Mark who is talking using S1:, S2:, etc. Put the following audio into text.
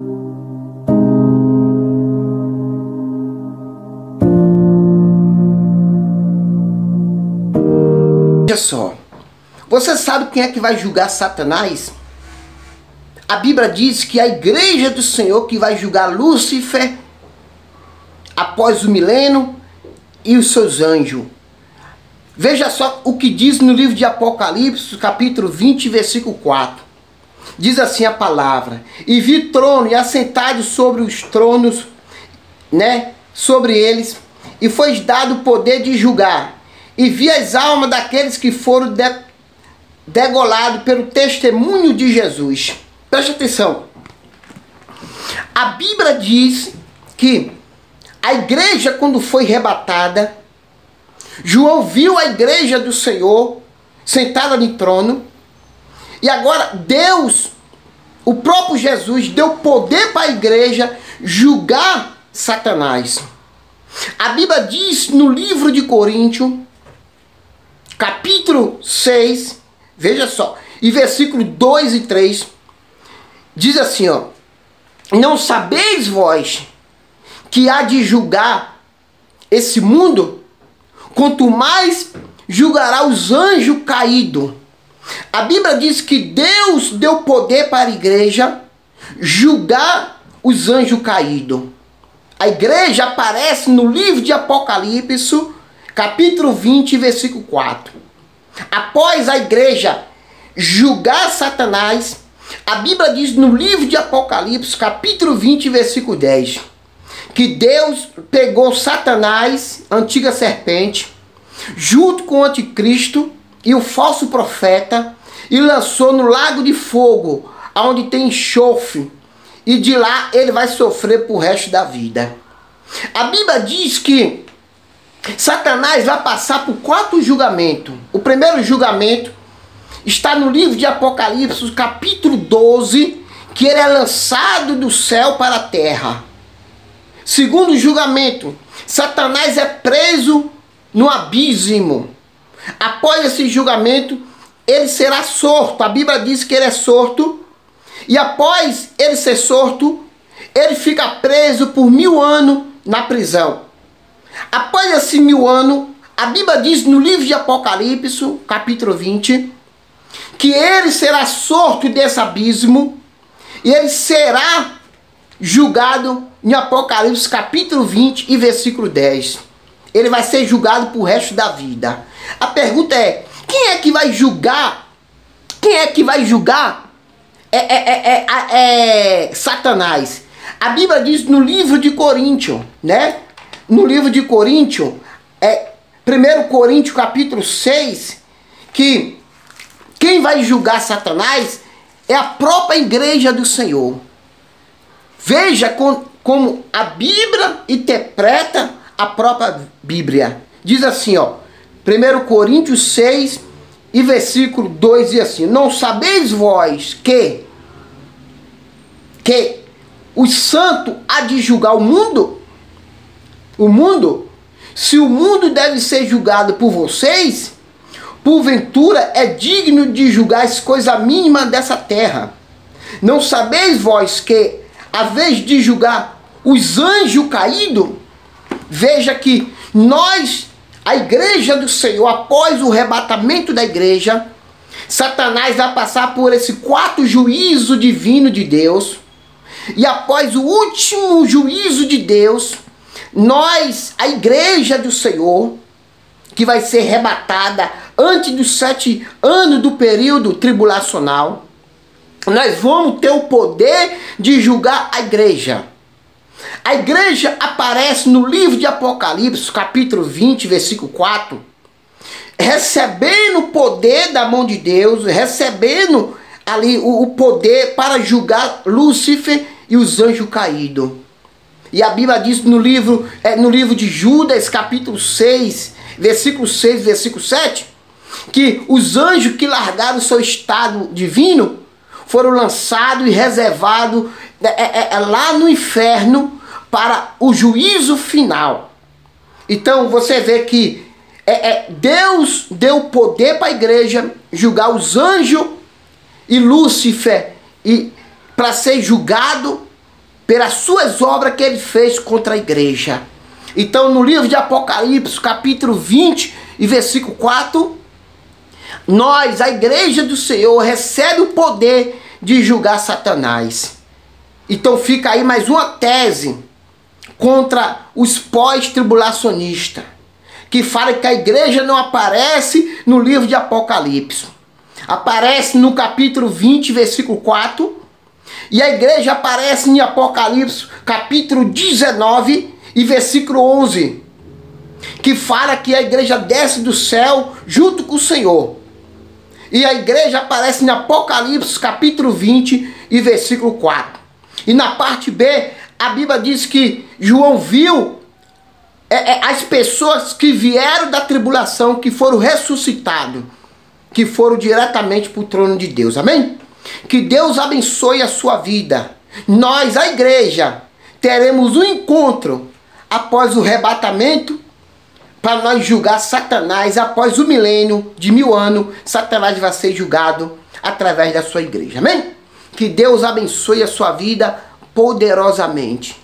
S1: Veja só, você sabe quem é que vai julgar Satanás? A Bíblia diz que a igreja do Senhor que vai julgar Lúcifer após o milênio e os seus anjos. Veja só o que diz no livro de Apocalipse, capítulo 20, versículo 4. Diz assim a palavra: e vi trono e assentados sobre os tronos, sobre eles, e foi dado o poder de julgar. E vi as almas daqueles que foram degolados pelo testemunho de Jesus. Preste atenção. A Bíblia diz que a igreja, quando foi arrebatada, João viu a igreja do Senhor sentada no trono. E agora Deus, o próprio Jesus, deu poder para a igreja julgar Satanás. A Bíblia diz no livro de Coríntios, capítulo 6, veja só, e versículo 2 e 3, diz assim, ó: não sabeis vós que há de julgar esse mundo? Quanto mais julgará os anjos caídos. A Bíblia diz que Deus deu poder para a igreja julgar os anjos caídos. A igreja aparece no livro de Apocalipse, capítulo 20, versículo 4. Após a igreja julgar Satanás, a Bíblia diz no livro de Apocalipse, capítulo 20, versículo 10, que Deus pegou Satanás, a antiga serpente, junto com o anticristo e o falso profeta, e lançou no lago de fogo, onde tem enxofre, e de lá ele vai sofrer por resto da vida. A Bíblia diz que Satanás vai passar por 4 julgamentos. O primeiro julgamento está no livro de Apocalipse, capítulo 12, que ele é lançado do céu para a terra. Segundo julgamento, Satanás é preso no abismo. Após esse julgamento, ele será sorto. A Bíblia diz que ele é sorto. E após ele ser sorto, ele fica preso por 1000 anos na prisão. Após esses 1000 anos, a Bíblia diz no livro de Apocalipse, capítulo 20, que ele será sorto desse abismo e ele será julgado em Apocalipse, capítulo 20 e versículo 10. Ele vai ser julgado por resto da vida. A pergunta é: quem é que vai julgar? Quem é que vai julgar Satanás? A Bíblia diz no livro de Coríntios, no livro de Coríntios, 1 Coríntios capítulo 6, que quem vai julgar Satanás é a própria igreja do Senhor. Veja como a Bíblia interpreta a própria Bíblia. Diz assim, ó, 1 Coríntios 6 e versículo 2 diz assim: não sabeis vós que os santos há de julgar o mundo? O mundo? Se o mundo deve ser julgado por vocês, porventura é digno de julgar as coisas mínimas dessa terra. Não sabeis vós que, a vez de julgar os anjos caídos, veja que nós, a igreja do Senhor, após o arrebatamento da igreja, Satanás vai passar por esse 4 juízo divino de Deus. E após o último juízo de Deus, nós, a igreja do Senhor, que vai ser arrebatada antes dos 7 anos do período tribulacional, nós vamos ter o poder de julgar a igreja. A igreja aparece no livro de Apocalipse, capítulo 20, versículo 4, recebendo o poder da mão de Deus, recebendo ali o poder para julgar Lúcifer e os anjos caídos. E a Bíblia diz no livro de Judas, capítulo 6, versículo 6, versículo 7, que os anjos que largaram o seu estado divino foram lançados e reservados lá no inferno para o juízo final. Então você vê que Deus deu poder para a igreja julgar os anjos e Lúcifer para ser julgado pelas suas obras que ele fez contra a igreja. Então, no livro de Apocalipse, capítulo 20 e versículo 4, nós, a igreja do Senhor, recebe o poder de julgar Satanás. Então fica aí mais uma tese contra os pós-tribulacionistas, que fala que a igreja não aparece no livro de Apocalipse. Aparece no capítulo 20, versículo 4, e a igreja aparece em Apocalipse, capítulo 19 e versículo 11, que fala que a igreja desce do céu junto com o Senhor. E a igreja aparece em Apocalipse, capítulo 20 e versículo 4. E na parte B, a Bíblia diz que João viu as pessoas que vieram da tribulação, que foram ressuscitados, que foram diretamente para o trono de Deus. Amém? Que Deus abençoe a sua vida. Nós, a igreja, teremos um encontro após o arrebatamento, para nós julgar Satanás. Após o milênio de 1000 anos, Satanás vai ser julgado através da sua igreja. Amém? Que Deus abençoe a sua vida poderosamente.